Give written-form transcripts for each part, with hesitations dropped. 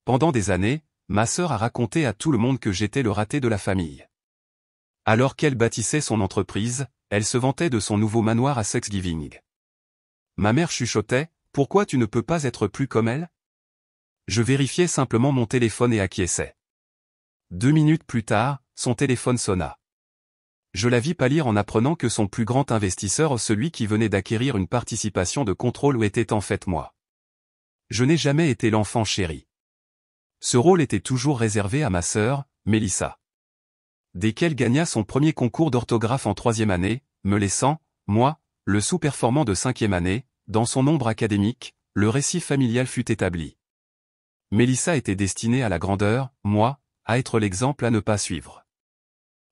Pendant des années, ma sœur a raconté à tout le monde que j'étais le raté de la famille. Alors qu'elle bâtissait son entreprise, elle se vantait de son nouveau manoir à Thanksgiving. Ma mère chuchotait, « Pourquoi tu ne peux pas être plus comme elle ?» Je vérifiais simplement mon téléphone et acquiesçais. 2 minutes plus tard, son téléphone sonna. Je la vis pâlir en apprenant que son plus grand investisseur, celui qui venait d'acquérir une participation de contrôle, était en fait moi. Je n'ai jamais été l'enfant chéri. Ce rôle était toujours réservé à ma sœur, Mélissa. Dès qu'elle gagna son premier concours d'orthographe en 3e année, me laissant, moi, le sous-performant de 5e année, dans son ombre académique, le récit familial fut établi. Mélissa était destinée à la grandeur, moi, à être l'exemple à ne pas suivre.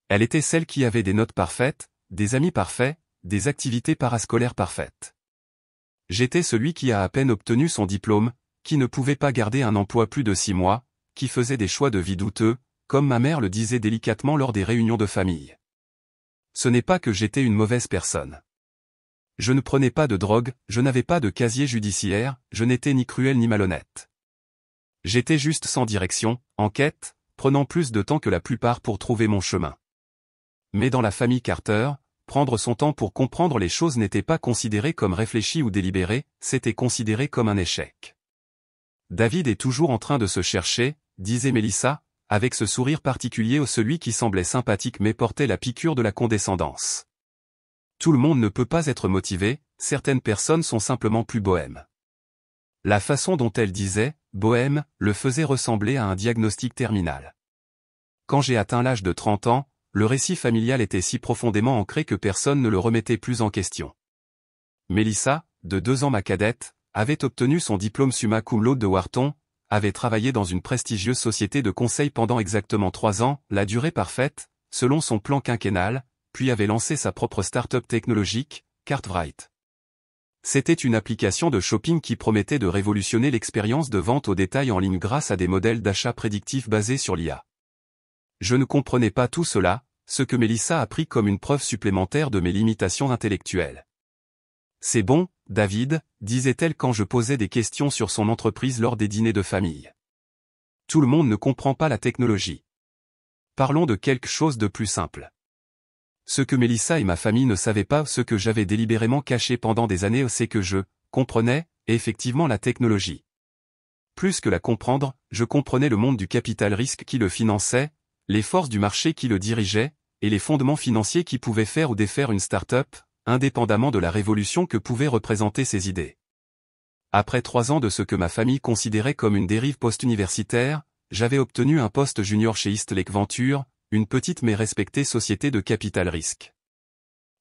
Elle était celle qui avait des notes parfaites, des amis parfaits, des activités parascolaires parfaites. J'étais celui qui a à peine obtenu son diplôme, qui ne pouvait pas garder un emploi plus de 6 mois, qui faisait des choix de vie douteux, comme ma mère le disait délicatement lors des réunions de famille. Ce n'est pas que j'étais une mauvaise personne. Je ne prenais pas de drogue, je n'avais pas de casier judiciaire, je n'étais ni cruel ni malhonnête. J'étais juste sans direction, en quête, prenant plus de temps que la plupart pour trouver mon chemin. Mais dans la famille Carter, prendre son temps pour comprendre les choses n'était pas considéré comme réfléchi ou délibéré, c'était considéré comme un échec. David est toujours en train de se chercher, disait Mélissa, avec ce sourire particulier au celui qui semblait sympathique mais portait la piqûre de la condescendance. Tout le monde ne peut pas être motivé, certaines personnes sont simplement plus bohèmes. La façon dont elle disait « bohème » le faisait ressembler à un diagnostic terminal. Quand j'ai atteint l'âge de 30 ans, le récit familial était si profondément ancré que personne ne le remettait plus en question. Mélissa, de 2 ans ma cadette, avait obtenu son diplôme summa cum laude de Wharton, avait travaillé dans une prestigieuse société de conseil pendant exactement 3 ans, la durée parfaite, selon son plan quinquennal, puis avait lancé sa propre start-up technologique, Cartwright. C'était une application de shopping qui promettait de révolutionner l'expérience de vente au détail en ligne grâce à des modèles d'achat prédictifs basés sur l'IA. Je ne comprenais pas tout cela, ce que Mélissa a pris comme une preuve supplémentaire de mes limitations intellectuelles. C'est bon, David, disait-elle quand je posais des questions sur son entreprise lors des dîners de famille. Tout le monde ne comprend pas la technologie. Parlons de quelque chose de plus simple. Ce que Mélissa et ma famille ne savaient pas, ce que j'avais délibérément caché pendant des années, c'est que je comprenais, effectivement, la technologie. Plus que la comprendre, je comprenais le monde du capital risque qui le finançait, les forces du marché qui le dirigeaient, et les fondements financiers qui pouvaient faire ou défaire une start-up, indépendamment de la révolution que pouvaient représenter ces idées. Après 3 ans de ce que ma famille considérait comme une dérive post-universitaire, j'avais obtenu un poste junior chez Eastlake Venture, une petite mais respectée société de capital risque.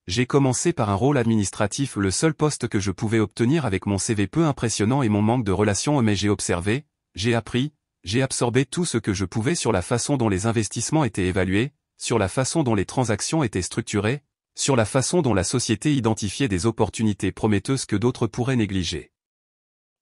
J'ai commencé par un rôle administratif, le seul poste que je pouvais obtenir avec mon CV peu impressionnant et mon manque de relations, mais j'ai observé, j'ai appris, j'ai absorbé tout ce que je pouvais sur la façon dont les investissements étaient évalués, sur la façon dont les transactions étaient structurées, sur la façon dont la société identifiait des opportunités prometteuses que d'autres pourraient négliger.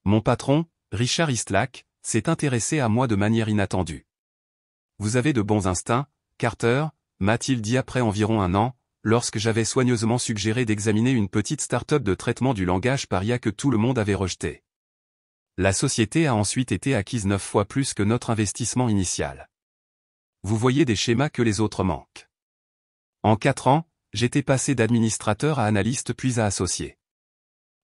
Mon patron, Richard Eastlake, s'est intéressé à moi de manière inattendue. « Vous avez de bons instincts, Carter », m'a-t-il dit après environ 1 an, lorsque j'avais soigneusement suggéré d'examiner une petite start-up de traitement du langage par IA que tout le monde avait rejeté. La société a ensuite été acquise 9 fois plus que notre investissement initial. Vous voyez des schémas que les autres manquent. En 4 ans, j'étais passé d'administrateur à analyste puis à associé.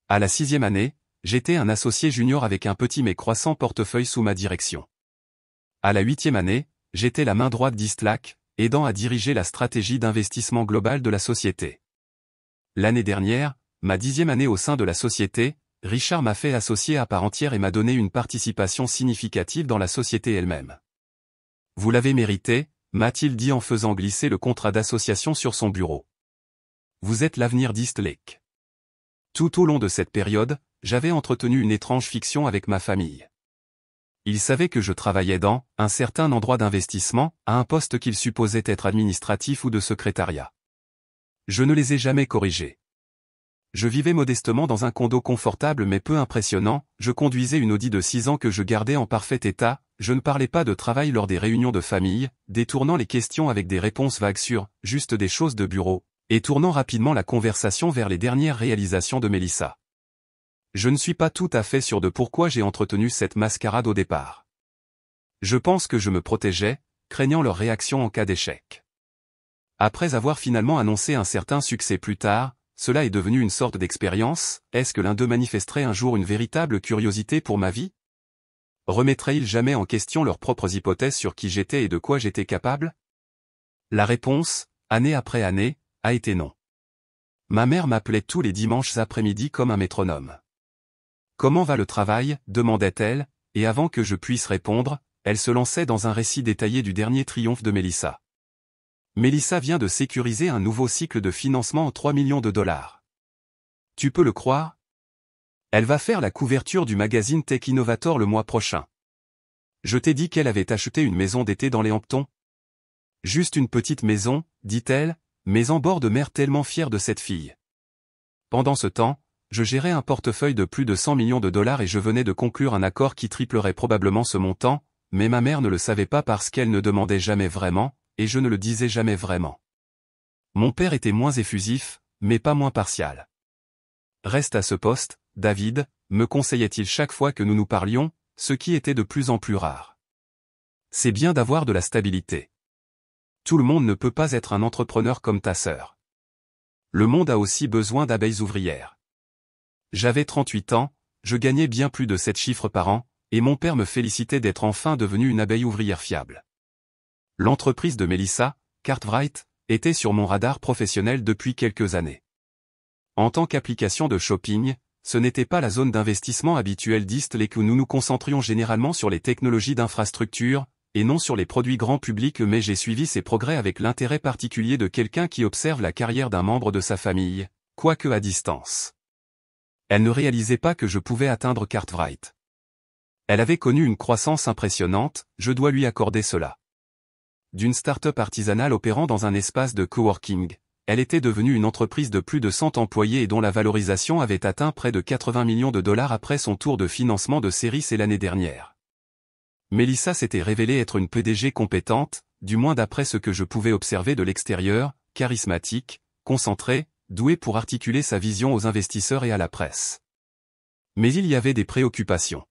À la 6e année, j'étais un associé junior avec un petit mais croissant portefeuille sous ma direction. À la 8e année, j'étais la main droite d'Eastlake, aidant à diriger la stratégie d'investissement globale de la société. L'année dernière, ma 10e année au sein de la société, Richard m'a fait associé à part entière et m'a donné une participation significative dans la société elle-même. Vous l'avez mérité, m'a-t-il dit en faisant glisser le contrat d'association sur son bureau. Vous êtes l'avenir d'Eastlake. Tout au long de cette période, j'avais entretenu une étrange fiction avec ma famille. Ils savaient que je travaillais dans un certain endroit d'investissement, à un poste qu'ils supposaient être administratif ou de secrétariat. Je ne les ai jamais corrigés. Je vivais modestement dans un condo confortable mais peu impressionnant, je conduisais une Audi de 6 ans que je gardais en parfait état, je ne parlais pas de travail lors des réunions de famille, détournant les questions avec des réponses vagues sur « juste des choses de bureau », et tournant rapidement la conversation vers les dernières réalisations de Mélissa. Je ne suis pas tout à fait sûr de pourquoi j'ai entretenu cette mascarade au départ. Je pense que je me protégeais, craignant leur réaction en cas d'échec. Après avoir finalement annoncé un certain succès plus tard, cela est devenu une sorte d'expérience. Est-ce que l'un d'eux manifesterait un jour une véritable curiosité pour ma vie? Remettraient-ils jamais en question leurs propres hypothèses sur qui j'étais et de quoi j'étais capable? La réponse, année après année, a été non. Ma mère m'appelait tous les dimanches après-midi comme un métronome. Comment va le travail, demandait-elle, et avant que je puisse répondre, elle se lançait dans un récit détaillé du dernier triomphe de Mélissa. Mélissa vient de sécuriser un nouveau cycle de financement en 3 millions de dollars. Tu peux le croire? Elle va faire la couverture du magazine Tech Innovator le mois prochain. Je t'ai dit qu'elle avait acheté une maison d'été dans les Hamptons? Juste une petite maison, dit-elle, mais en bord de mer, tellement fière de cette fille. Pendant ce temps, je gérais un portefeuille de plus de 100 millions de dollars et je venais de conclure un accord qui triplerait probablement ce montant, mais ma mère ne le savait pas parce qu'elle ne demandait jamais vraiment, et je ne le disais jamais vraiment. Mon père était moins effusif, mais pas moins partial. Reste à ce poste, David, me conseillait-il chaque fois que nous nous parlions, ce qui était de plus en plus rare. C'est bien d'avoir de la stabilité. Tout le monde ne peut pas être un entrepreneur comme ta sœur. Le monde a aussi besoin d'abeilles ouvrières. J'avais 38 ans, je gagnais bien plus de 7 chiffres par an, et mon père me félicitait d'être enfin devenu une abeille ouvrière fiable. L'entreprise de Mélissa, Cartwright, était sur mon radar professionnel depuis quelques années. En tant qu'application de shopping, ce n'était pas la zone d'investissement habituelle d'Eastleigh où nous nous concentrions généralement sur les technologies d'infrastructure, et non sur les produits grand public, mais j'ai suivi ces progrès avec l'intérêt particulier de quelqu'un qui observe la carrière d'un membre de sa famille, quoique à distance. Elle ne réalisait pas que je pouvais atteindre Cartwright. Elle avait connu une croissance impressionnante, je dois lui accorder cela. D'une start-up artisanale opérant dans un espace de coworking, elle était devenue une entreprise de plus de 100 employés et dont la valorisation avait atteint près de 80 millions de dollars après son tour de financement de série C l'année dernière. Mélissa s'était révélée être une PDG compétente, du moins d'après ce que je pouvais observer de l'extérieur, charismatique, concentrée, douée pour articuler sa vision aux investisseurs et à la presse. Mais il y avait des préoccupations.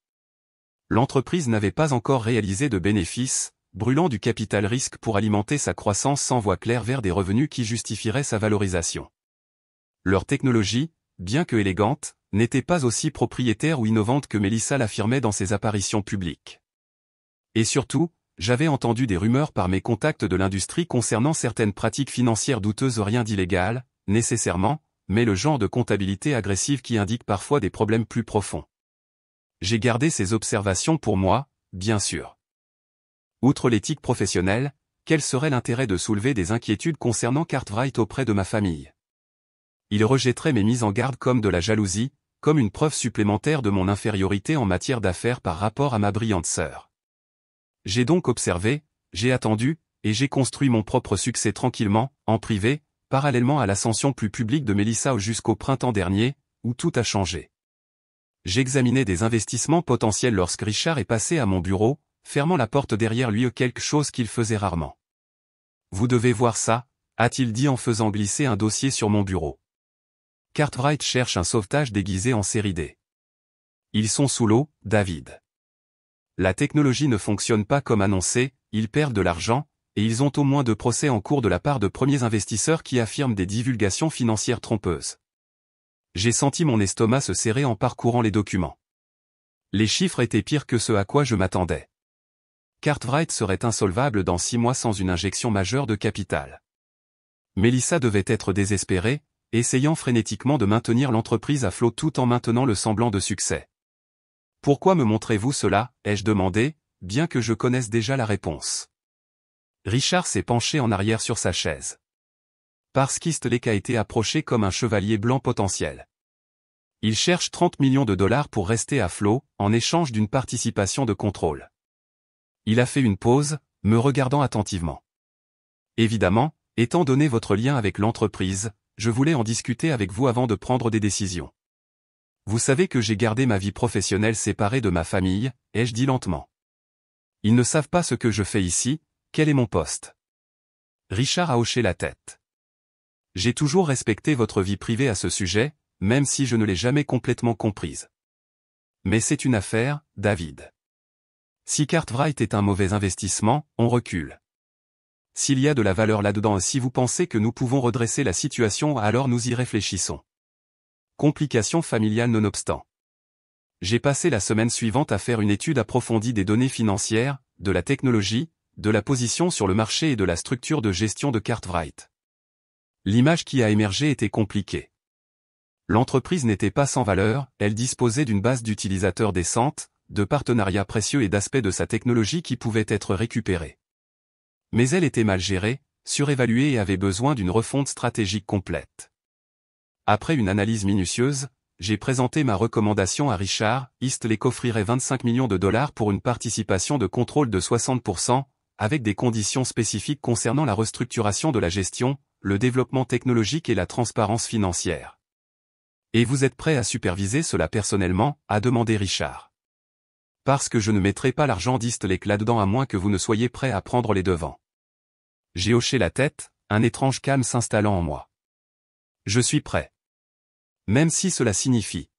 L'entreprise n'avait pas encore réalisé de bénéfices, brûlant du capital risque pour alimenter sa croissance sans voie claire vers des revenus qui justifieraient sa valorisation. Leur technologie, bien que élégante, n'était pas aussi propriétaire ou innovante que Mélissa l'affirmait dans ses apparitions publiques. Et surtout, j'avais entendu des rumeurs par mes contacts de l'industrie concernant certaines pratiques financières douteuses, rien d'illégal, nécessairement, mais le genre de comptabilité agressive qui indique parfois des problèmes plus profonds. J'ai gardé ces observations pour moi, bien sûr. Outre l'éthique professionnelle, quel serait l'intérêt de soulever des inquiétudes concernant Cartwright auprès de ma famille? Il rejetterait mes mises en garde comme de la jalousie, comme une preuve supplémentaire de mon infériorité en matière d'affaires par rapport à ma brillante sœur. J'ai donc observé, j'ai attendu, et j'ai construit mon propre succès tranquillement, en privé, parallèlement à l'ascension plus publique de Mélissa jusqu'au printemps dernier, où tout a changé. J'examinais des investissements potentiels lorsque Richard est passé à mon bureau, fermant la porte derrière lui, quelque chose qu'il faisait rarement. Vous devez voir ça, a-t-il dit en faisant glisser un dossier sur mon bureau. Cartwright cherche un sauvetage déguisé en série D. Ils sont sous l'eau, David. La technologie ne fonctionne pas comme annoncé, ils perdent de l'argent, et ils ont au moins 2 procès en cours de la part de premiers investisseurs qui affirment des divulgations financières trompeuses. J'ai senti mon estomac se serrer en parcourant les documents. Les chiffres étaient pires que ce à quoi je m'attendais. Cartwright serait insolvable dans 6 mois sans une injection majeure de capital. Mélissa devait être désespérée, essayant frénétiquement de maintenir l'entreprise à flot tout en maintenant le semblant de succès. Pourquoi me montrez-vous cela, ai-je demandé, bien que je connaisse déjà la réponse. Richard s'est penché en arrière sur sa chaise. Parce qu'Eastleigh a été approché comme un chevalier blanc potentiel. Il cherche 30 millions de dollars pour rester à flot, en échange d'une participation de contrôle. Il a fait une pause, me regardant attentivement. Évidemment, étant donné votre lien avec l'entreprise, je voulais en discuter avec vous avant de prendre des décisions. Vous savez que j'ai gardé ma vie professionnelle séparée de ma famille, ai-je dit lentement. Ils ne savent pas ce que je fais ici, quel est mon poste. Richard a hoché la tête. J'ai toujours respecté votre vie privée à ce sujet, même si je ne l'ai jamais complètement comprise. Mais c'est une affaire, David. Si Cartwright est un mauvais investissement, on recule. S'il y a de la valeur là-dedans et si vous pensez que nous pouvons redresser la situation, alors nous y réfléchissons. Complications familiales nonobstant. J'ai passé la semaine suivante à faire une étude approfondie des données financières, de la technologie, de la position sur le marché et de la structure de gestion de Cartwright. L'image qui a émergé était compliquée. L'entreprise n'était pas sans valeur, elle disposait d'une base d'utilisateurs décente, de partenariats précieux et d'aspects de sa technologie qui pouvaient être récupérés. Mais elle était mal gérée, surévaluée et avait besoin d'une refonte stratégique complète. Après une analyse minutieuse, j'ai présenté ma recommandation à Richard. Eastlake offrirait 25 millions de dollars pour une participation de contrôle de 60%, avec des conditions spécifiques concernant la restructuration de la gestion, le développement technologique et la transparence financière. Et vous êtes prêt à superviser cela personnellement, a demandé Richard. Parce que je ne mettrai pas l'argent d'Eastlake là-dedans à moins que vous ne soyez prêt à prendre les devants. J'ai hoché la tête, un étrange calme s'installant en moi. Je suis prêt. Même si cela signifie.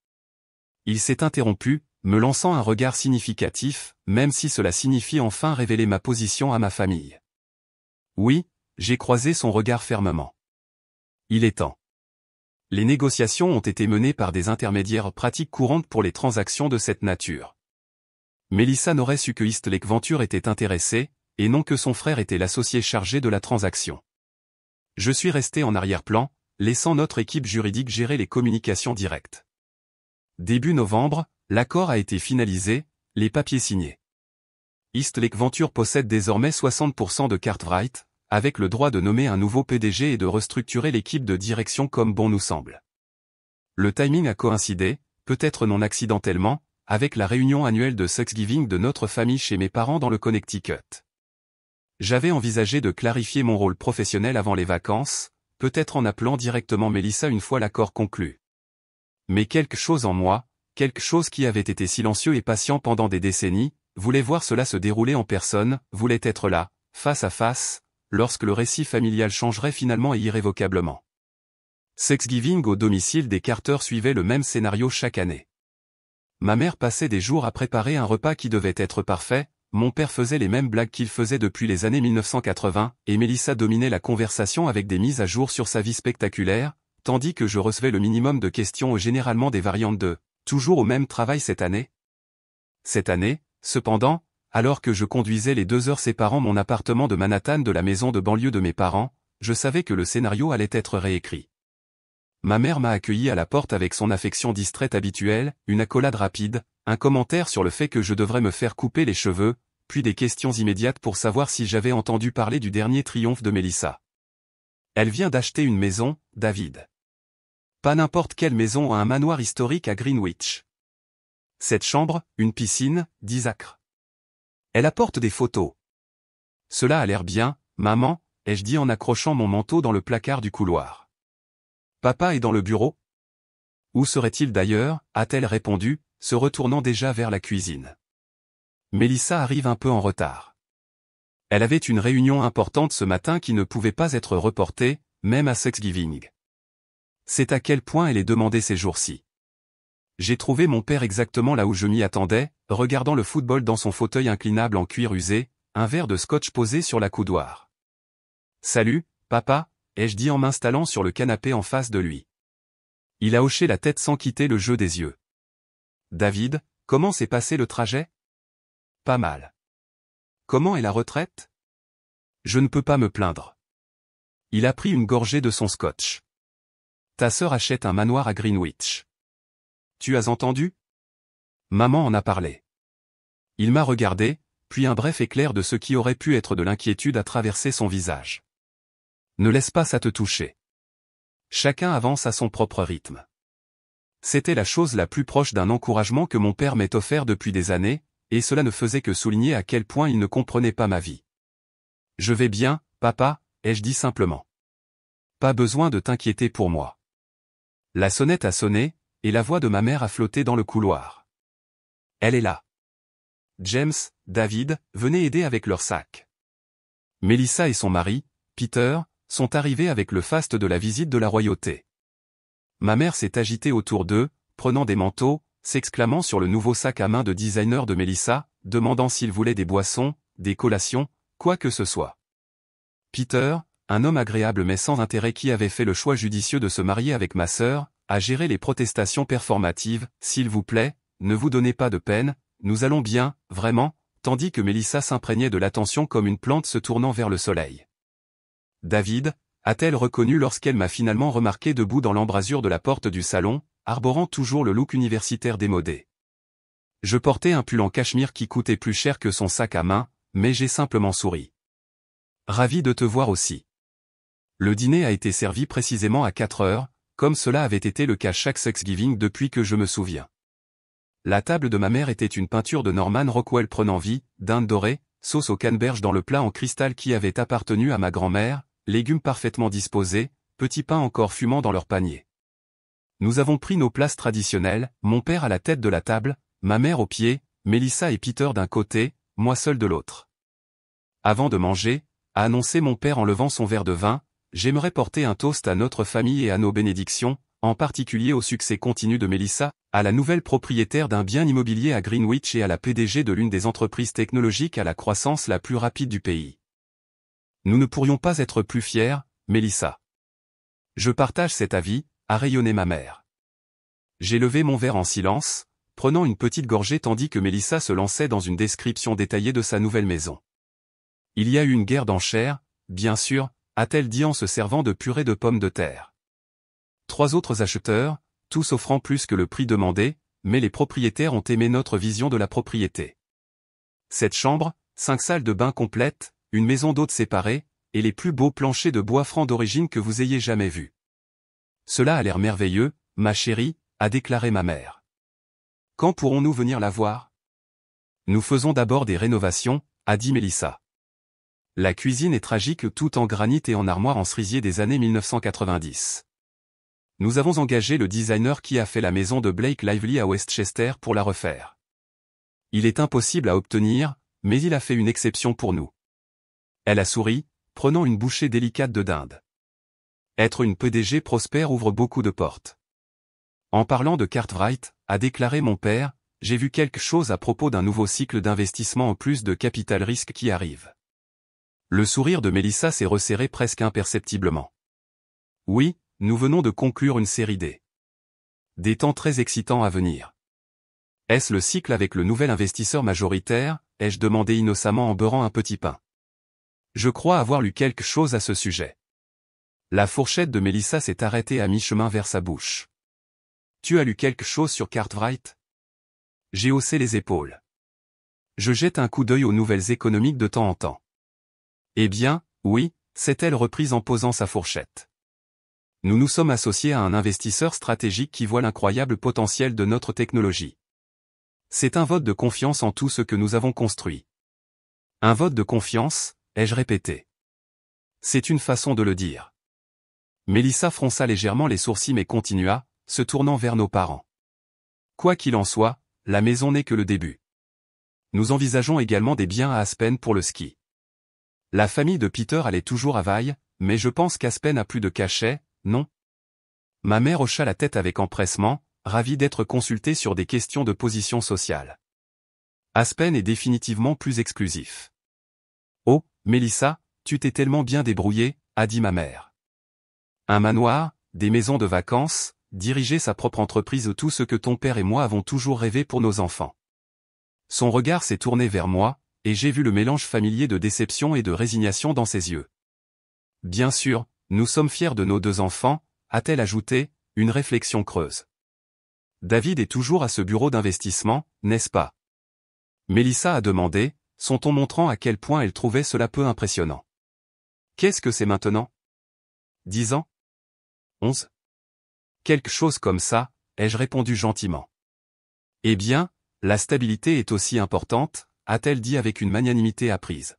Il s'est interrompu, me lançant un regard significatif, même si cela signifie enfin révéler ma position à ma famille. Oui, j'ai croisé son regard fermement. Il est temps. Les négociations ont été menées par des intermédiaires pratiques courantes pour les transactions de cette nature. Melissa n'aurait su que Eastlake Venture était intéressé, et non que son frère était l'associé chargé de la transaction. Je suis resté en arrière-plan, laissant notre équipe juridique gérer les communications directes. Début novembre, l'accord a été finalisé, les papiers signés. Eastlake Venture possède désormais 60% de Cartwright, avec le droit de nommer un nouveau PDG et de restructurer l'équipe de direction comme bon nous semble. Le timing a coïncidé, peut-être non accidentellement, avec la réunion annuelle de Thanksgiving de notre famille chez mes parents dans le Connecticut. J'avais envisagé de clarifier mon rôle professionnel avant les vacances, peut-être en appelant directement Melissa une fois l'accord conclu. Mais quelque chose en moi, quelque chose qui avait été silencieux et patient pendant des décennies, voulait voir cela se dérouler en personne, voulait être là, face à face, lorsque le récit familial changerait finalement et irrévocablement. Thanksgiving au domicile des Carter suivait le même scénario chaque année. Ma mère passait des jours à préparer un repas qui devait être parfait, mon père faisait les mêmes blagues qu'il faisait depuis les années 1980, et Melissa dominait la conversation avec des mises à jour sur sa vie spectaculaire, tandis que je recevais le minimum de questions généralement des variantes de « toujours au même travail cette année ?» Cette année, cependant, alors que je conduisais les 2 heures séparant mon appartement de Manhattan de la maison de banlieue de mes parents, je savais que le scénario allait être réécrit. Ma mère m'a accueilli à la porte avec son affection distraite habituelle, une accolade rapide, un commentaire sur le fait que je devrais me faire couper les cheveux, puis des questions immédiates pour savoir si j'avais entendu parler du dernier triomphe de Melissa. Elle vient d'acheter une maison, David. Pas n'importe quelle maison, un manoir historique à Greenwich. 7 chambres, une piscine, 10 acres. Elle apporte des photos. Cela a l'air bien, maman, ai-je dit en accrochant mon manteau dans le placard du couloir. Papa est dans le bureau? Où serait-il d'ailleurs, a-t-elle répondu, se retournant déjà vers la cuisine. Melissa arrive un peu en retard. Elle avait une réunion importante ce matin qui ne pouvait pas être reportée, même à Thanksgiving. C'est à quel point elle est demandée ces jours-ci. J'ai trouvé mon père exactement là où je m'y attendais, regardant le football dans son fauteuil inclinable en cuir usé, un verre de scotch posé sur la coudoir. Salut, papa, ai-je dit en m'installant sur le canapé en face de lui. Il a hoché la tête sans quitter le jeu des yeux. David, comment s'est passé le trajet? Pas mal. Comment est la retraite? Je ne peux pas me plaindre. Il a pris une gorgée de son scotch. Ta sœur achète un manoir à Greenwich. Tu as entendu? Maman en a parlé. Il m'a regardé, puis un bref éclair de ce qui aurait pu être de l'inquiétude a traversé son visage. Ne laisse pas ça te toucher. Chacun avance à son propre rythme. C'était la chose la plus proche d'un encouragement que mon père m'ait offert depuis des années, et cela ne faisait que souligner à quel point il ne comprenait pas ma vie. Je vais bien, papa, ai-je dit simplement. Pas besoin de t'inquiéter pour moi. La sonnette a sonné, et la voix de ma mère a flotté dans le couloir. Elle est là. James, David, venez aider avec leur sac. Melissa et son mari, Peter, sont arrivés avec le faste de la visite de la royauté. Ma mère s'est agitée autour d'eux, prenant des manteaux, s'exclamant sur le nouveau sac à main de designer de Melissa, demandant s'il voulait des boissons, des collations, quoi que ce soit. Peter, un homme agréable mais sans intérêt qui avait fait le choix judicieux de se marier avec ma sœur, a géré les protestations performatives, s'il vous plaît, ne vous donnez pas de peine, nous allons bien, vraiment, tandis que Melissa s'imprégnait de l'attention comme une plante se tournant vers le soleil. David, a-t-elle reconnu lorsqu'elle m'a finalement remarqué debout dans l'embrasure de la porte du salon, arborant toujours le look universitaire démodé. Je portais un pull en cachemire qui coûtait plus cher que son sac à main, mais j'ai simplement souri. Ravi de te voir aussi. Le dîner a été servi précisément à 4 heures, comme cela avait été le cas chaque Thanksgiving depuis que je me souviens. La table de ma mère était une peinture de Norman Rockwell prenant vie, dinde dorée, sauce au canneberge dans le plat en cristal qui avait appartenu à ma grand-mère, légumes parfaitement disposés, petits pains encore fumant dans leur panier. Nous avons pris nos places traditionnelles, mon père à la tête de la table, ma mère au pied, Melissa et Peter d'un côté, moi seul de l'autre. Avant de manger, a annoncé mon père en levant son verre de vin, j'aimerais porter un toast à notre famille et à nos bénédictions, en particulier au succès continu de Melissa, à la nouvelle propriétaire d'un bien immobilier à Greenwich et à la PDG de l'une des entreprises technologiques à la croissance la plus rapide du pays. Nous ne pourrions pas être plus fiers, Melissa. Je partage cet avis, a rayonné ma mère. J'ai levé mon verre en silence, prenant une petite gorgée tandis que Melissa se lançait dans une description détaillée de sa nouvelle maison. Il y a eu une guerre d'enchères, bien sûr, a-t-elle dit en se servant de purée de pommes de terre. 3 autres acheteurs, tous offrant plus que le prix demandé, mais les propriétaires ont aimé notre vision de la propriété. 7 chambres, 5 salles de bain complètes, une maison d'hôtes séparée, et les plus beaux planchers de bois franc d'origine que vous ayez jamais vus. Cela a l'air merveilleux, ma chérie, a déclaré ma mère. Quand pourrons-nous venir la voir? Nous faisons d'abord des rénovations, a dit Melissa. La cuisine est tragique tout en granit et en armoire en cerisier des années 1990. Nous avons engagé le designer qui a fait la maison de Blake Lively à Westchester pour la refaire. Il est impossible à obtenir, mais il a fait une exception pour nous. Elle a souri, prenant une bouchée délicate de dinde. Être une PDG prospère ouvre beaucoup de portes. En parlant de Cartwright, a déclaré mon père, j'ai vu quelque chose à propos d'un nouveau cycle d'investissement en plus de capital risque qui arrive. Le sourire de Melissa s'est resserré presque imperceptiblement. Oui, nous venons de conclure une série D. Des temps très excitants à venir. Est-ce le cycle avec le nouvel investisseur majoritaire, ai-je demandé innocemment en beurrant un petit pain. Je crois avoir lu quelque chose à ce sujet. La fourchette de Melissa s'est arrêtée à mi-chemin vers sa bouche. Tu as lu quelque chose sur Cartwright? J'ai haussé les épaules. Je jette un coup d'œil aux nouvelles économiques de temps en temps. Eh bien, oui, s'est-elle reprise en posant sa fourchette. Nous nous sommes associés à un investisseur stratégique qui voit l'incroyable potentiel de notre technologie. C'est un vote de confiance en tout ce que nous avons construit. Un vote de confiance, ai-je répété. C'est une façon de le dire. Melissa fronça légèrement les sourcils mais continua, se tournant vers nos parents. Quoi qu'il en soit, la maison n'est que le début. Nous envisageons également des biens à Aspen pour le ski. La famille de Peter allait toujours à Vail, mais je pense qu'Aspen a plus de cachet, non? Ma mère hocha la tête avec empressement, ravie d'être consultée sur des questions de position sociale. Aspen est définitivement plus exclusif. Oh, Melissa, tu t'es tellement bien débrouillée, a dit ma mère. Un manoir, des maisons de vacances, diriger sa propre entreprise, tout ce que ton père et moi avons toujours rêvé pour nos enfants. Son regard s'est tourné vers moi, et j'ai vu le mélange familier de déception et de résignation dans ses yeux. Bien sûr, nous sommes fiers de nos 2 enfants, a-t-elle ajouté, une réflexion creuse. David est toujours à ce bureau d'investissement, n'est-ce pas? Melissa a demandé, son ton montrant à quel point elle trouvait cela peu impressionnant. Qu'est-ce que c'est maintenant? 10 ans? 11? Quelque chose comme ça, ai-je répondu gentiment. Eh bien, la stabilité est aussi importante, a-t-elle dit avec une magnanimité apprise.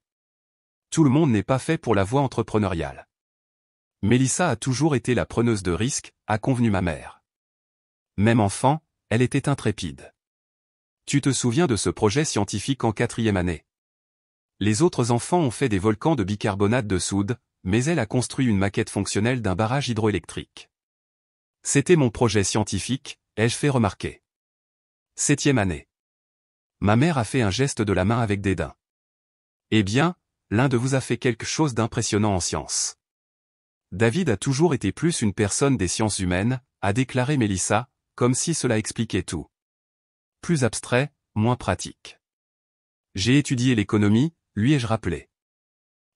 Tout le monde n'est pas fait pour la voie entrepreneuriale. Melissa a toujours été la preneuse de risques, a convenu ma mère. Même enfant, elle était intrépide. Tu te souviens de ce projet scientifique en 4e année? Les autres enfants ont fait des volcans de bicarbonate de soude, mais elle a construit une maquette fonctionnelle d'un barrage hydroélectrique. C'était mon projet scientifique, ai-je fait remarquer. 7e année. Ma mère a fait un geste de la main avec dédain. Eh bien, l'un de vous a fait quelque chose d'impressionnant en sciences. David a toujours été plus une personne des sciences humaines, a déclaré Mélissa, comme si cela expliquait tout. Plus abstrait, moins pratique. J'ai étudié l'économie, lui ai-je rappelé.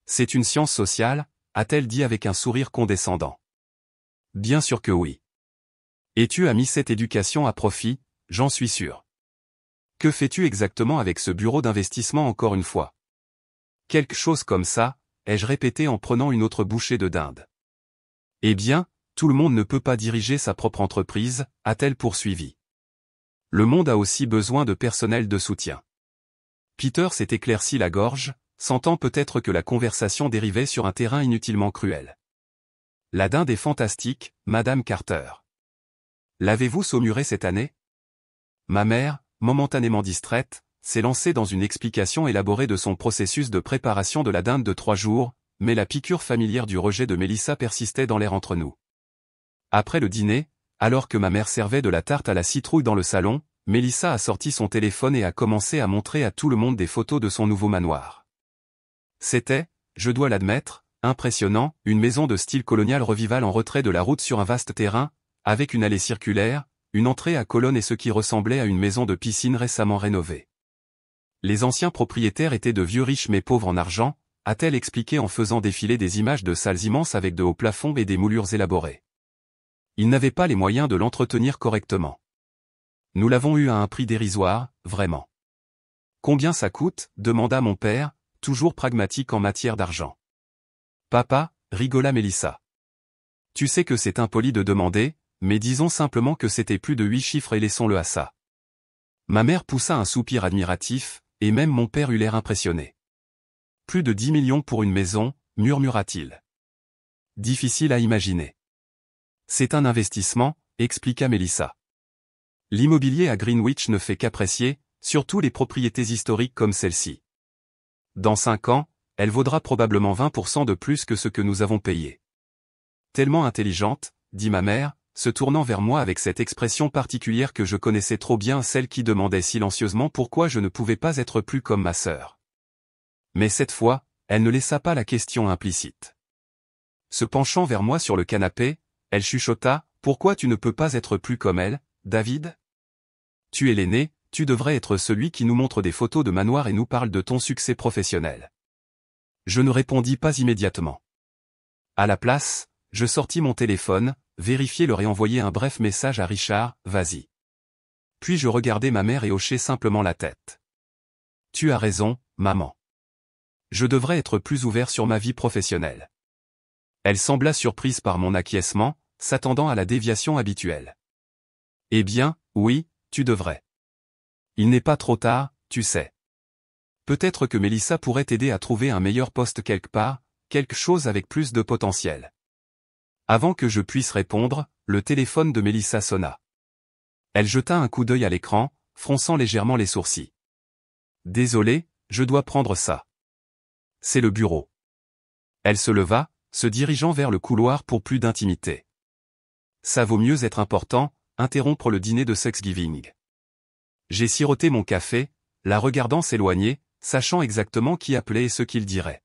C'est une science sociale, a-t-elle dit avec un sourire condescendant. Bien sûr que oui. Et tu as mis cette éducation à profit, j'en suis sûr. Que fais-tu exactement avec ce bureau d'investissement encore une fois? Quelque chose comme ça, ai-je répété en prenant une autre bouchée de dinde. Eh bien, tout le monde ne peut pas diriger sa propre entreprise, a-t-elle poursuivi. Le monde a aussi besoin de personnel de soutien. Peter s'est éclairci la gorge, sentant peut-être que la conversation dérivait sur un terrain inutilement cruel. La dinde est fantastique, Madame Carter. L'avez-vous saumurée cette année? Ma mère, momentanément distraite, s'est lancée dans une explication élaborée de son processus de préparation de la dinde de 3 jours, mais la piqûre familière du rejet de Mélissa persistait dans l'air entre nous. Après le dîner, alors que ma mère servait de la tarte à la citrouille dans le salon, Mélissa a sorti son téléphone et a commencé à montrer à tout le monde des photos de son nouveau manoir. C'était, je dois l'admettre, impressionnant, une maison de style colonial revival en retrait de la route sur un vaste terrain, avec une allée circulaire, une entrée à colonnes et ce qui ressemblait à une maison de piscine récemment rénovée. Les anciens propriétaires étaient de vieux riches mais pauvres en argent, a-t-elle expliqué en faisant défiler des images de salles immenses avec de hauts plafonds et des moulures élaborées. Ils n'avaient pas les moyens de l'entretenir correctement. Nous l'avons eu à un prix dérisoire, vraiment. Combien ça coûte? Demanda mon père, toujours pragmatique en matière d'argent. Papa, rigola Mélissa. Tu sais que c'est impoli de demander, mais disons simplement que c'était plus de 8 chiffres et laissons-le à ça. Ma mère poussa un soupir admiratif, et même mon père eut l'air impressionné. Plus de 10 millions pour une maison, murmura-t-il. Difficile à imaginer. C'est un investissement, expliqua Mélissa. L'immobilier à Greenwich ne fait qu'apprécier, surtout les propriétés historiques comme celle-ci. Dans 5 ans, elle vaudra probablement 20% de plus que ce que nous avons payé. Tellement intelligente, dit ma mère, se tournant vers moi avec cette expression particulière que je connaissais trop bien, celle qui demandait silencieusement pourquoi je ne pouvais pas être plus comme ma sœur. Mais cette fois, elle ne laissa pas la question implicite. Se penchant vers moi sur le canapé, elle chuchota, « Pourquoi tu ne peux pas être plus comme elle, David? Tu es l'aîné, tu devrais être celui qui nous montre des photos de manoir et nous parle de ton succès professionnel. » Je ne répondis pas immédiatement. À la place, je sortis mon téléphone, vérifiai l'heure et envoyai un bref message à Richard, « Vas-y. » Puis je regardai ma mère et hochai simplement la tête. « Tu as raison, maman. Je devrais être plus ouvert sur ma vie professionnelle. » Elle sembla surprise par mon acquiescement, s'attendant à la déviation habituelle. « Eh bien, oui, tu devrais. Il n'est pas trop tard, tu sais. Peut-être que Mélissa pourrait t'aider à trouver un meilleur poste quelque part, quelque chose avec plus de potentiel. » Avant que je puisse répondre, le téléphone de Mélissa sonna. Elle jeta un coup d'œil à l'écran, fronçant légèrement les sourcils. « Désolé, je dois prendre ça. C'est le bureau. » Elle se leva, se dirigeant vers le couloir pour plus d'intimité. « Ça vaut mieux être important, interrompre le dîner de Thanksgiving. » J'ai siroté mon café, la regardant s'éloigner, sachant exactement qui appelait et ce qu'il dirait.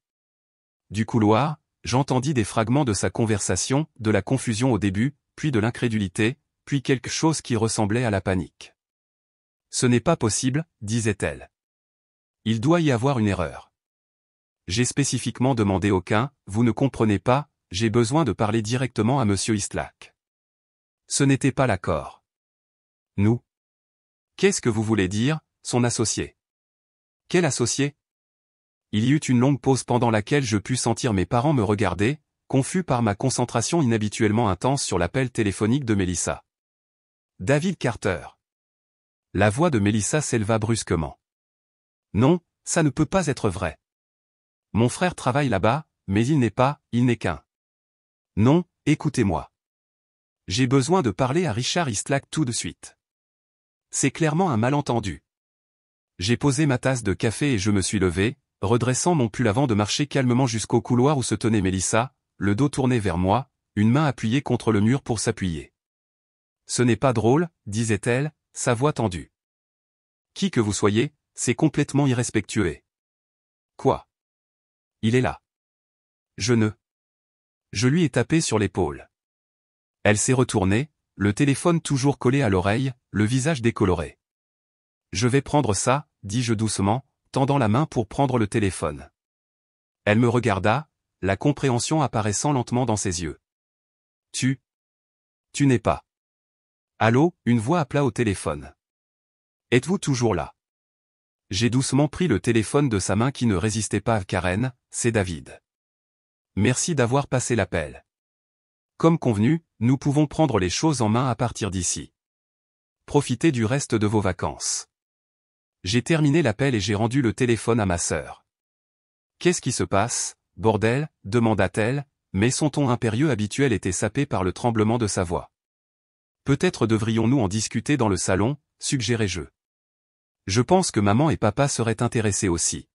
Du couloir, j'entendis des fragments de sa conversation, de la confusion au début, puis de l'incrédulité, puis quelque chose qui ressemblait à la panique. « Ce n'est pas possible, disait-elle. Il doit y avoir une erreur. J'ai spécifiquement demandé aucun, vous ne comprenez pas, j'ai besoin de parler directement à Monsieur Eastlack. Ce n'était pas l'accord. Nous. Qu'est-ce que vous voulez dire, son associé? Quel associé? Il y eut une longue pause pendant laquelle je pus sentir mes parents me regarder, confus par ma concentration inhabituellement intense sur l'appel téléphonique de Mélissa. David Carter. La voix de Mélissa s'éleva brusquement. Non, ça ne peut pas être vrai. Mon frère travaille là-bas, mais il n'est qu'un. Non, écoutez-moi. J'ai besoin de parler à Richard Eastlack tout de suite. C'est clairement un malentendu. J'ai posé ma tasse de café et je me suis levé, redressant mon pull avant de marcher calmement jusqu'au couloir où se tenait Mélissa, le dos tourné vers moi, une main appuyée contre le mur pour s'appuyer. Ce n'est pas drôle, disait-elle, sa voix tendue. Qui que vous soyez, C'est complètement irrespectueux. Quoi? Il est là. Je lui ai tapé sur l'épaule. Elle s'est retournée, le téléphone toujours collé à l'oreille, le visage décoloré. Je vais prendre ça, dis-je doucement, tendant la main pour prendre le téléphone. Elle me regarda, la compréhension apparaissant lentement dans ses yeux. Tu n'es pas. Allô, une voix appela au téléphone. Êtes-vous toujours là? J'ai doucement pris le téléphone de sa main qui ne résistait pas à Karen, c'est David. Merci d'avoir passé l'appel. Comme convenu, nous pouvons prendre les choses en main à partir d'ici. Profitez du reste de vos vacances. J'ai terminé l'appel et j'ai rendu le téléphone à ma sœur. Qu'est-ce qui se passe, bordel, demanda-t-elle, mais son ton impérieux habituel était sapé par le tremblement de sa voix. Peut-être devrions-nous en discuter dans le salon, suggérai-je. Je pense que maman et papa seraient intéressés aussi.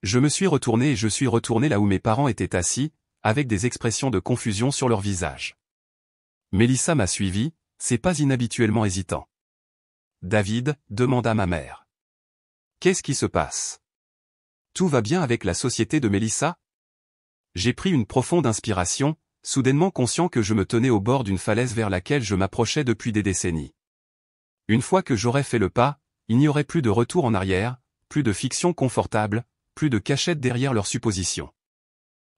Je me suis retourné et je suis retourné là où mes parents étaient assis, avec des expressions de confusion sur leur visage. Mélissa m'a suivi, c'est pas inhabituellement hésitant. David, demanda ma mère. Qu'est-ce qui se passe? Tout va bien avec la société de Mélissa? J'ai pris une profonde inspiration, soudainement conscient que je me tenais au bord d'une falaise vers laquelle je m'approchais depuis des décennies. Une fois que j'aurais fait le pas, il n'y aurait plus de retour en arrière, plus de fiction confortable, plus de cachette derrière leurs suppositions.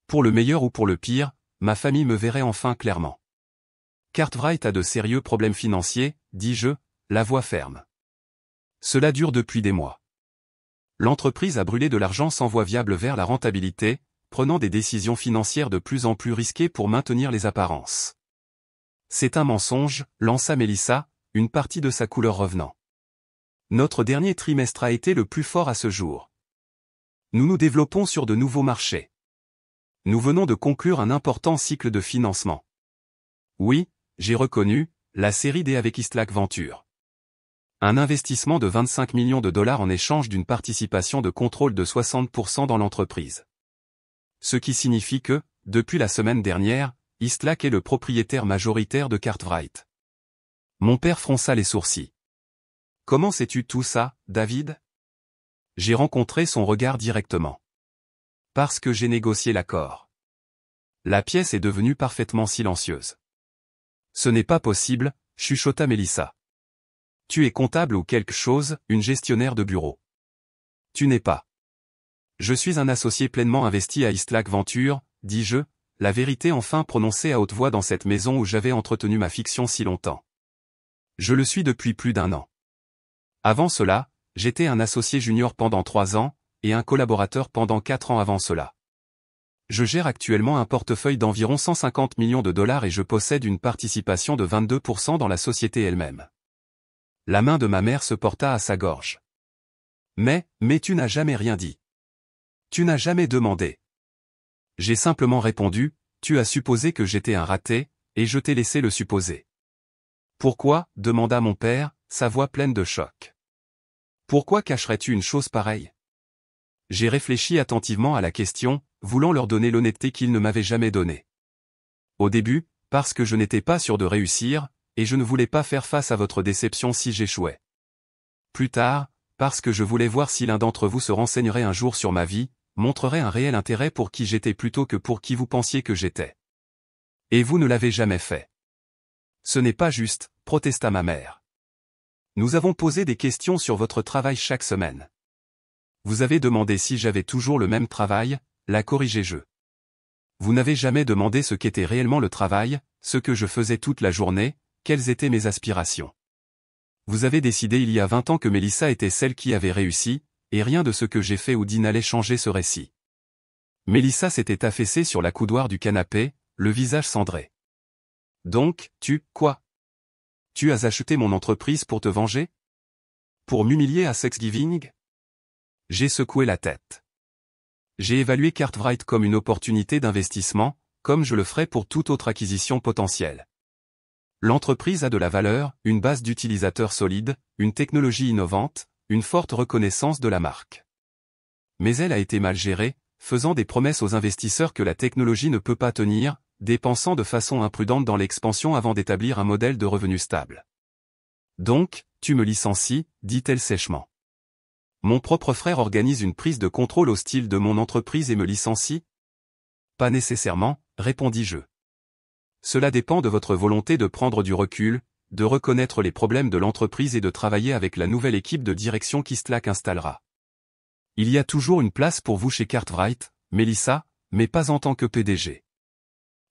Pour le meilleur ou pour le pire, ma famille me verrait enfin clairement. Cartwright a de sérieux problèmes financiers, dis-je, la voix ferme. Cela dure depuis des mois. L'entreprise a brûlé de l'argent sans voie viable vers la rentabilité, prenant des décisions financières de plus en plus risquées pour maintenir les apparences. C'est un mensonge, lança Mélissa, une partie de sa couleur revenant. Notre dernier trimestre a été le plus fort à ce jour. Nous nous développons sur de nouveaux marchés. Nous venons de conclure un important cycle de financement. Oui, j'ai reconnu, la série D avec Istlac Venture. Un investissement de 25 millions de dollars en échange d'une participation de contrôle de 60% dans l'entreprise. Ce qui signifie que, depuis la semaine dernière, Istlac est le propriétaire majoritaire de Cartwright. Mon père fronça les sourcils. Comment sais-tu tout ça, David? J'ai rencontré son regard directement. Parce que j'ai négocié l'accord. La pièce est devenue parfaitement silencieuse. Ce n'est pas possible, chuchota Mélissa. Tu es comptable ou quelque chose, une gestionnaire de bureau. Tu n'es pas. Je suis un associé pleinement investi à Istlac Venture, dis-je, la vérité enfin prononcée à haute voix dans cette maison où j'avais entretenu ma fiction si longtemps. Je le suis depuis plus d'1 an. Avant cela, j'étais un associé junior pendant 3 ans, et un collaborateur pendant 4 ans avant cela. Je gère actuellement un portefeuille d'environ 150 millions de dollars et je possède une participation de 22% dans la société elle-même. La main de ma mère se porta à sa gorge. Mais tu n'as jamais rien dit. Tu n'as jamais demandé. J'ai simplement répondu, tu as supposé que j'étais un raté, et je t'ai laissé le supposer. Pourquoi, demanda mon père, sa voix pleine de choc. Pourquoi cacherais-tu une chose pareille? J'ai réfléchi attentivement à la question, voulant leur donner l'honnêteté qu'ils ne m'avaient jamais donnée. Au début, parce que je n'étais pas sûr de réussir, et je ne voulais pas faire face à votre déception si j'échouais. Plus tard, parce que je voulais voir si l'un d'entre vous se renseignerait un jour sur ma vie, montrerait un réel intérêt pour qui j'étais plutôt que pour qui vous pensiez que j'étais. Et vous ne l'avez jamais fait. Ce n'est pas juste, protesta ma mère. Nous avons posé des questions sur votre travail chaque semaine. Vous avez demandé si j'avais toujours le même travail, la corrigez-je. Vous n'avez jamais demandé ce qu'était réellement le travail, ce que je faisais toute la journée, quelles étaient mes aspirations. Vous avez décidé il y a 20 ans que Mélissa était celle qui avait réussi, et rien de ce que j'ai fait ou dit n'allait changer ce récit. Mélissa s'était affaissée sur la coudoir du canapé, le visage cendré. Donc, quoi? Tu as acheté mon entreprise pour te venger? Pour m'humilier à Thanksgiving? J'ai secoué la tête. J'ai évalué Cartwright comme une opportunité d'investissement, comme je le ferais pour toute autre acquisition potentielle. L'entreprise a de la valeur, une base d'utilisateurs solide, une technologie innovante, une forte reconnaissance de la marque. Mais elle a été mal gérée, faisant des promesses aux investisseurs que la technologie ne peut pas tenir, dépensant de façon imprudente dans l'expansion avant d'établir un modèle de revenu stable. Donc, tu me licencies, dit-elle sèchement. Mon propre frère organise une prise de contrôle hostile de mon entreprise et me licencie? Pas nécessairement, répondis-je. Cela dépend de votre volonté de prendre du recul, de reconnaître les problèmes de l'entreprise et de travailler avec la nouvelle équipe de direction qu'Eastlac installera. Il y a toujours une place pour vous chez Cartwright, Melissa, mais pas en tant que PDG.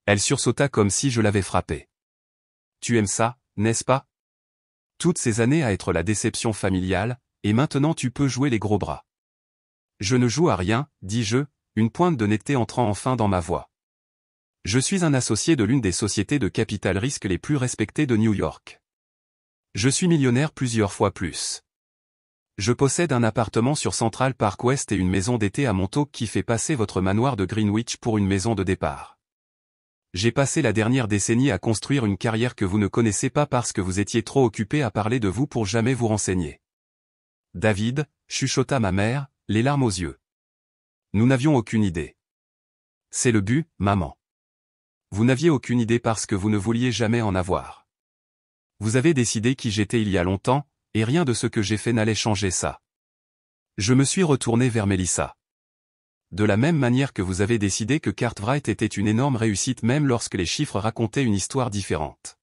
Elle sursauta comme si je l'avais frappée. Tu aimes ça, n'est-ce pas? Toutes ces années à être la déception familiale, et maintenant tu peux jouer les gros bras. Je ne joue à rien, dis-je, une pointe de netteté entrant enfin dans ma voix. Je suis un associé de l'une des sociétés de capital risque les plus respectées de New York. Je suis millionnaire plusieurs fois plus. Je possède un appartement sur Central Park West et une maison d'été à Montauk qui fait passer votre manoir de Greenwich pour une maison de départ. J'ai passé la dernière décennie à construire une carrière que vous ne connaissez pas parce que vous étiez trop occupé à parler de vous pour jamais vous renseigner. David, chuchota ma mère, les larmes aux yeux. Nous n'avions aucune idée. C'est le but, maman. Vous n'aviez aucune idée parce que vous ne vouliez jamais en avoir. Vous avez décidé qui j'étais il y a longtemps, et rien de ce que j'ai fait n'allait changer ça. Je me suis retourné vers Melissa. De la même manière que vous avez décidé que Cartwright était une énorme réussite même lorsque les chiffres racontaient une histoire différente.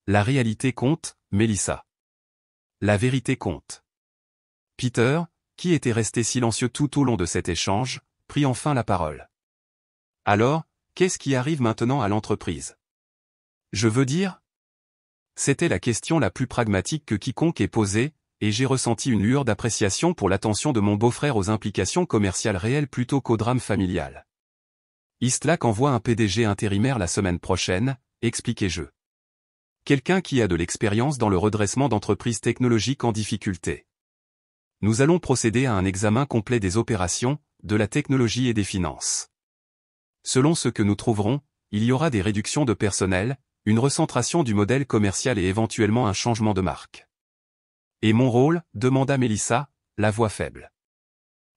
La réalité compte, Melissa. La vérité compte. Peter, qui était resté silencieux tout au long de cet échange, prit enfin la parole. Alors, qu'est-ce qui arrive maintenant à l'entreprise? Je veux dire? C'était la question la plus pragmatique que quiconque ait posée, et j'ai ressenti une lueur d'appréciation pour l'attention de mon beau-frère aux implications commerciales réelles plutôt qu'au drame familial. Eastlac envoie un PDG intérimaire la semaine prochaine, expliquai-je. Quelqu'un qui a de l'expérience dans le redressement d'entreprises technologiques en difficulté. Nous allons procéder à un examen complet des opérations, de la technologie et des finances. Selon ce que nous trouverons, il y aura des réductions de personnel, une recentration du modèle commercial et éventuellement un changement de marque. Et mon rôle, demanda Melissa, la voix faible.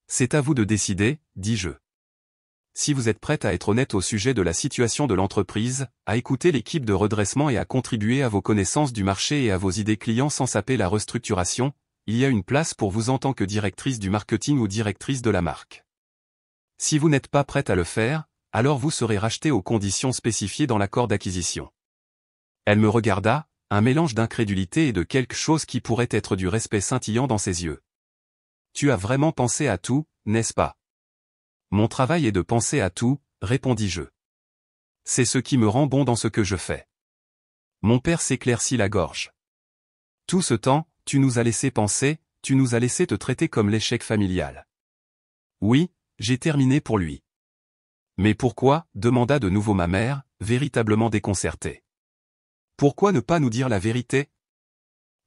C'est à vous de décider, dis-je. Si vous êtes prête à être honnête au sujet de la situation de l'entreprise, à écouter l'équipe de redressement et à contribuer à vos connaissances du marché et à vos idées clients sans saper la restructuration, il y a une place pour vous en tant que directrice du marketing ou directrice de la marque. Si vous n'êtes pas prête à le faire, alors vous serez racheté aux conditions spécifiées dans l'accord d'acquisition. Elle me regarda, un mélange d'incrédulité et de quelque chose qui pourrait être du respect scintillant dans ses yeux. Tu as vraiment pensé à tout, n'est-ce pas? Mon travail est de penser à tout, répondis-je. C'est ce qui me rend bon dans ce que je fais. Mon père s'éclaircit la gorge. Tout ce temps, tu nous as laissé penser, tu nous as laissé te traiter comme l'échec familial. Oui, j'ai terminé pour lui. Mais pourquoi, demanda de nouveau ma mère, véritablement déconcertée. Pourquoi ne pas nous dire la vérité?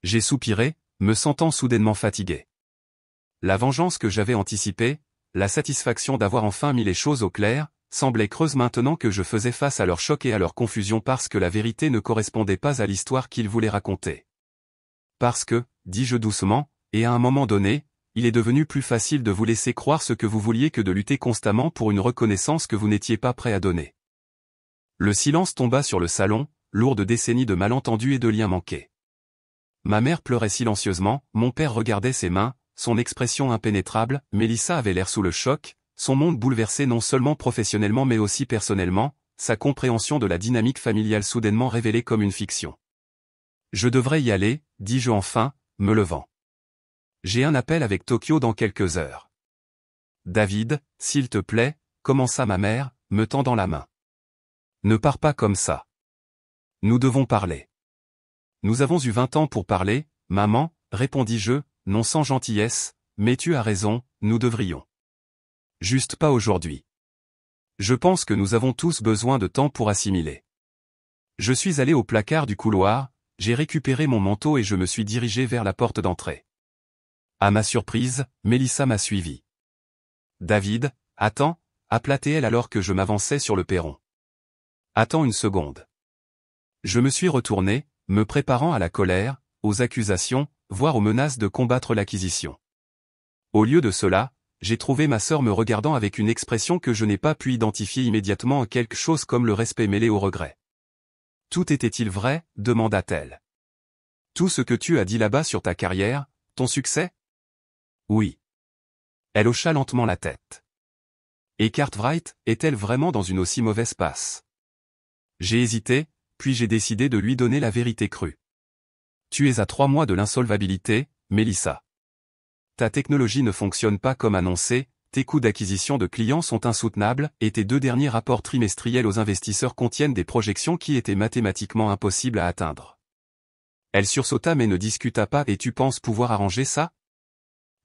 J'ai soupiré, me sentant soudainement fatigué. La vengeance que j'avais anticipée, la satisfaction d'avoir enfin mis les choses au clair, semblait creuse maintenant que je faisais face à leur choc et à leur confusion parce que la vérité ne correspondait pas à l'histoire qu'ils voulaient raconter. Parce que, dis-je doucement, et à un moment donné, il est devenu plus facile de vous laisser croire ce que vous vouliez que de lutter constamment pour une reconnaissance que vous n'étiez pas prêt à donner. Le silence tomba sur le salon, lourd de décennies de malentendus et de liens manqués. Ma mère pleurait silencieusement, mon père regardait ses mains, son expression impénétrable, Melissa avait l'air sous le choc, son monde bouleversé non seulement professionnellement mais aussi personnellement, sa compréhension de la dynamique familiale soudainement révélée comme une fiction. Je devrais y aller, dis-je enfin, me levant. J'ai un appel avec Tokyo dans quelques heures. David, s'il te plaît, commença ma mère, me tendant la main. Ne pars pas comme ça. Nous devons parler. Nous avons eu 20 ans pour parler, maman, répondis-je, non sans gentillesse, mais tu as raison, nous devrions. Juste pas aujourd'hui. Je pense que nous avons tous besoin de temps pour assimiler. Je suis allé au placard du couloir, j'ai récupéré mon manteau et je me suis dirigé vers la porte d'entrée. À ma surprise, Melissa m'a suivi. David, attends, appela-t-elle alors que je m'avançais sur le perron. Attends une seconde. Je me suis retourné, me préparant à la colère, aux accusations, voire aux menaces de combattre l'acquisition. Au lieu de cela, j'ai trouvé ma sœur me regardant avec une expression que je n'ai pas pu identifier immédiatement à quelque chose comme le respect mêlé au regret. Tout était-il vrai, demanda-t-elle. Tout ce que tu as dit là-bas sur ta carrière, ton succès? Oui. Elle hocha lentement la tête. Et Cartwright est-elle vraiment dans une aussi mauvaise passe? J'ai hésité, puis j'ai décidé de lui donner la vérité crue. Tu es à 3 mois de l'insolvabilité, Melissa. Ta technologie ne fonctionne pas comme annoncé, tes coûts d'acquisition de clients sont insoutenables, et tes 2 derniers rapports trimestriels aux investisseurs contiennent des projections qui étaient mathématiquement impossibles à atteindre. Elle sursauta mais ne discuta pas. Et tu penses pouvoir arranger ça?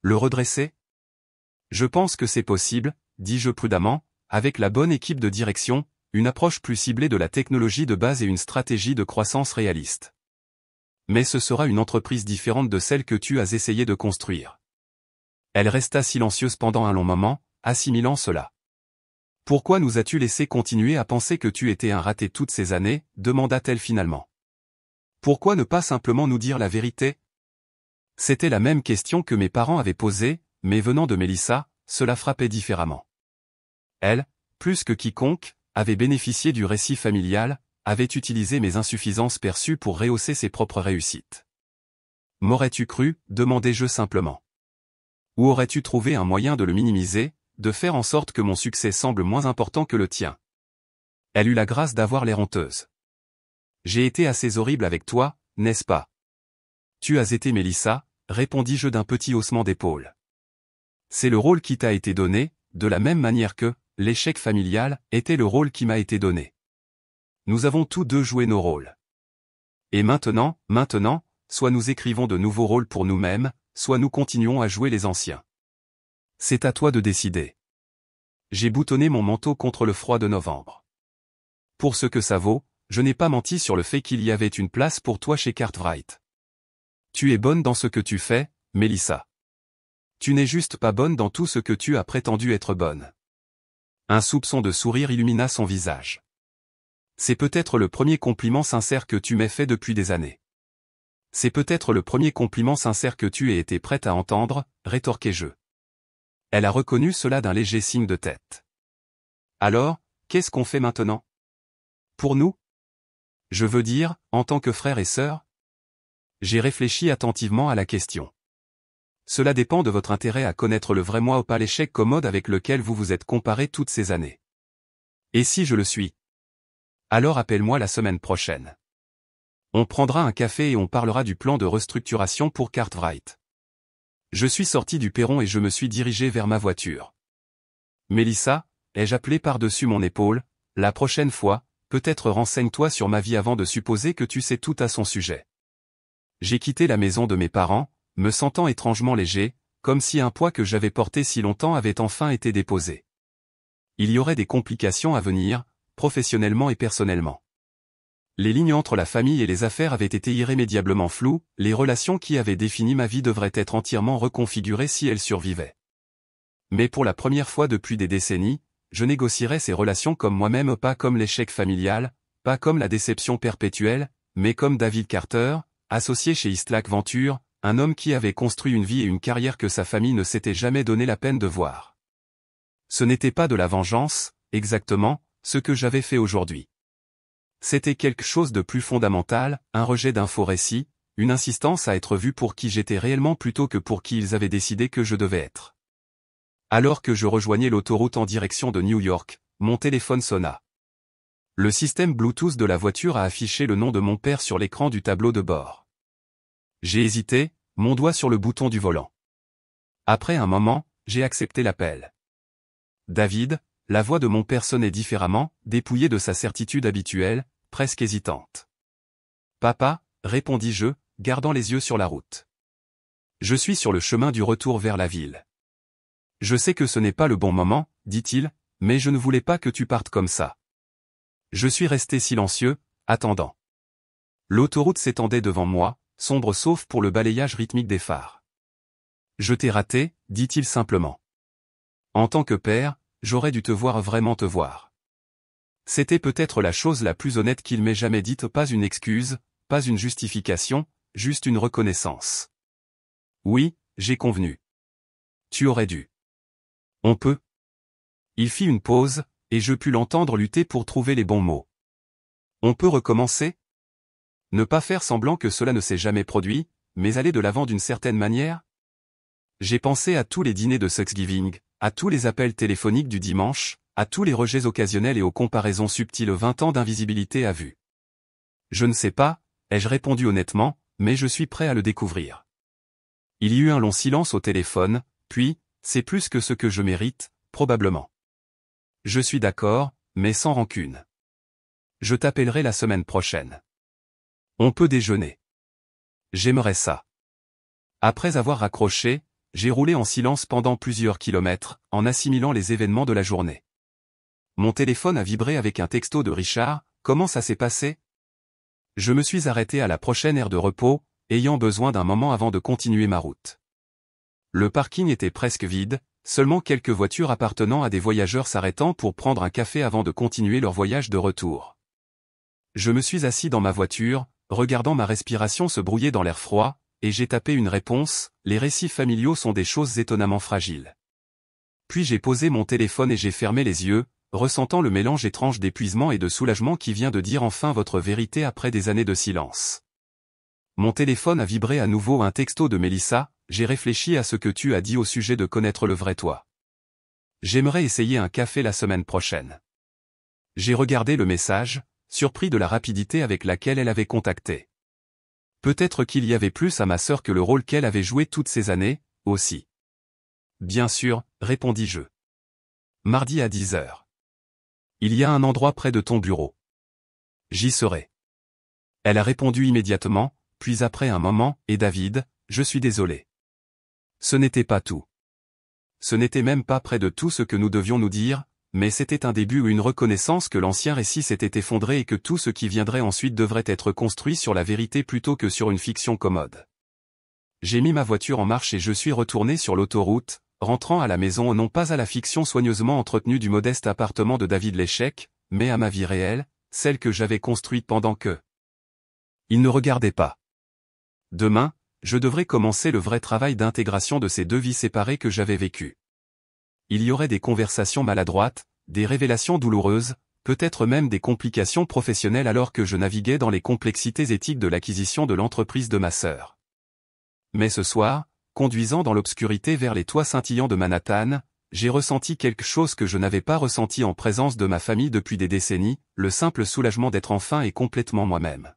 Le redresser? Je pense que c'est possible, dis-je prudemment, avec la bonne équipe de direction, une approche plus ciblée de la technologie de base et une stratégie de croissance réaliste. Mais ce sera une entreprise différente de celle que tu as essayé de construire. Elle resta silencieuse pendant un long moment, assimilant cela. Pourquoi nous as-tu laissé continuer à penser que tu étais un raté toutes ces années, demanda-t-elle finalement. Pourquoi ne pas simplement nous dire la vérité? C'était la même question que mes parents avaient posée, mais venant de Melissa, cela frappait différemment. Elle, plus que quiconque, avait bénéficié du récit familial, avait utilisé mes insuffisances perçues pour rehausser ses propres réussites. M'aurais-tu cru, demandai-je simplement. Ou aurais-tu trouvé un moyen de le minimiser, de faire en sorte que mon succès semble moins important que le tien? Elle eut la grâce d'avoir l'air honteuse. J'ai été assez horrible avec toi, n'est-ce pas? Tu as été Melissa, répondis-je d'un petit haussement d'épaule. C'est le rôle qui t'a été donné, de la même manière que l'échec familial était le rôle qui m'a été donné. Nous avons tous deux joué nos rôles. Et maintenant, soit nous écrivons de nouveaux rôles pour nous-mêmes, soit nous continuons à jouer les anciens. C'est à toi de décider. J'ai boutonné mon manteau contre le froid de novembre. Pour ce que ça vaut, je n'ai pas menti sur le fait qu'il y avait une place pour toi chez Cartwright. Tu es bonne dans ce que tu fais, Melissa. Tu n'es juste pas bonne dans tout ce que tu as prétendu être bonne. Un soupçon de sourire illumina son visage. C'est peut-être le premier compliment sincère que tu m'aies fait depuis des années. C'est peut-être le premier compliment sincère que tu aies été prête à entendre, rétorquai-je. Elle a reconnu cela d'un léger signe de tête. Alors, qu'est-ce qu'on fait maintenant? Pour nous? Je veux dire, en tant que frère et sœur? J'ai réfléchi attentivement à la question. Cela dépend de votre intérêt à connaître le vrai moi ou pas l'échec commode avec lequel vous vous êtes comparé toutes ces années. Et si je le suis? Alors appelle-moi la semaine prochaine. On prendra un café et on parlera du plan de restructuration pour Cartwright. Je suis sorti du perron et je me suis dirigé vers ma voiture. Melissa, ai-je appelé par-dessus mon épaule, la prochaine fois, peut-être renseigne-toi sur ma vie avant de supposer que tu sais tout à son sujet. J'ai quitté la maison de mes parents, me sentant étrangement léger, comme si un poids que j'avais porté si longtemps avait enfin été déposé. Il y aurait des complications à venir, professionnellement et personnellement. Les lignes entre la famille et les affaires avaient été irrémédiablement floues, les relations qui avaient défini ma vie devraient être entièrement reconfigurées si elles survivaient. Mais pour la première fois depuis des décennies, je négocierais ces relations comme moi-même, pas comme l'échec familial, pas comme la déception perpétuelle, mais comme David Carter, associé chez Eastlack Venture, un homme qui avait construit une vie et une carrière que sa famille ne s'était jamais donné la peine de voir. Ce n'était pas de la vengeance, exactement, ce que j'avais fait aujourd'hui. C'était quelque chose de plus fondamental, un rejet d'un faux récit, une insistance à être vu pour qui j'étais réellement plutôt que pour qui ils avaient décidé que je devais être. Alors que je rejoignais l'autoroute en direction de New York, mon téléphone sonna. Le système Bluetooth de la voiture a affiché le nom de mon père sur l'écran du tableau de bord. J'ai hésité, mon doigt sur le bouton du volant. Après un moment, j'ai accepté l'appel. David, la voix de mon père sonnait différemment, dépouillée de sa certitude habituelle, presque hésitante. Papa, répondis-je, gardant les yeux sur la route. Je suis sur le chemin du retour vers la ville. Je sais que ce n'est pas le bon moment, dit-il, mais je ne voulais pas que tu partes comme ça. Je suis resté silencieux, attendant. L'autoroute s'étendait devant moi, sombre sauf pour le balayage rythmique des phares. Je t'ai raté, dit-il simplement. En tant que père, j'aurais dû te voir vraiment te voir. C'était peut-être la chose la plus honnête qu'il m'ait jamais dite, pas une excuse, pas une justification, juste une reconnaissance. Oui, j'ai convenu. Tu aurais dû. On peut. Il fit une pause, et je pus l'entendre lutter pour trouver les bons mots. On peut recommencer? Ne pas faire semblant que cela ne s'est jamais produit, mais aller de l'avant d'une certaine manière? J'ai pensé à tous les dîners de Thanksgiving, à tous les appels téléphoniques du dimanche, à tous les rejets occasionnels et aux comparaisons subtiles 20 ans d'invisibilité à vue. Je ne sais pas, ai-je répondu honnêtement, mais je suis prêt à le découvrir. Il y eut un long silence au téléphone, puis, c'est plus que ce que je mérite, probablement. Je suis d'accord, mais sans rancune. Je t'appellerai la semaine prochaine. On peut déjeuner. J'aimerais ça. Après avoir raccroché, j'ai roulé en silence pendant plusieurs kilomètres, en assimilant les événements de la journée. Mon téléphone a vibré avec un texto de Richard. Comment ça s'est passé? Je me suis arrêté à la prochaine aire de repos, ayant besoin d'un moment avant de continuer ma route. Le parking était presque vide, seulement quelques voitures appartenant à des voyageurs s'arrêtant pour prendre un café avant de continuer leur voyage de retour. Je me suis assis dans ma voiture, regardant ma respiration se brouiller dans l'air froid, et j'ai tapé une réponse: les récits familiaux sont des choses étonnamment fragiles. Puis j'ai posé mon téléphone et j'ai fermé les yeux, ressentant le mélange étrange d'épuisement et de soulagement qui vient de dire enfin votre vérité après des années de silence. Mon téléphone a vibré à nouveau, un texto de Mélissa: j'ai réfléchi à ce que tu as dit au sujet de connaître le vrai toi. J'aimerais essayer un café la semaine prochaine. J'ai regardé le message, surpris de la rapidité avec laquelle elle avait contacté. Peut-être qu'il y avait plus à ma sœur que le rôle qu'elle avait joué toutes ces années, aussi. Bien sûr, répondis-je. Mardi à 10h. Il y a un endroit près de ton bureau. J'y serai. Elle a répondu immédiatement, puis après un moment, et David, je suis désolé. Ce n'était pas tout. Ce n'était même pas près de tout ce que nous devions nous dire, mais c'était un début ou une reconnaissance que l'ancien récit s'était effondré et que tout ce qui viendrait ensuite devrait être construit sur la vérité plutôt que sur une fiction commode. J'ai mis ma voiture en marche et je suis retourné sur l'autoroute, rentrant à la maison non pas à la fiction soigneusement entretenue du modeste appartement de David l'échec, mais à ma vie réelle, celle que j'avais construite pendant que il ne regardait pas. Demain, je devrais commencer le vrai travail d'intégration de ces deux vies séparées que j'avais vécues. Il y aurait des conversations maladroites, des révélations douloureuses, peut-être même des complications professionnelles alors que je naviguais dans les complexités éthiques de l'acquisition de l'entreprise de ma sœur. Mais ce soir, conduisant dans l'obscurité vers les toits scintillants de Manhattan, j'ai ressenti quelque chose que je n'avais pas ressenti en présence de ma famille depuis des décennies, le simple soulagement d'être enfin et complètement moi-même.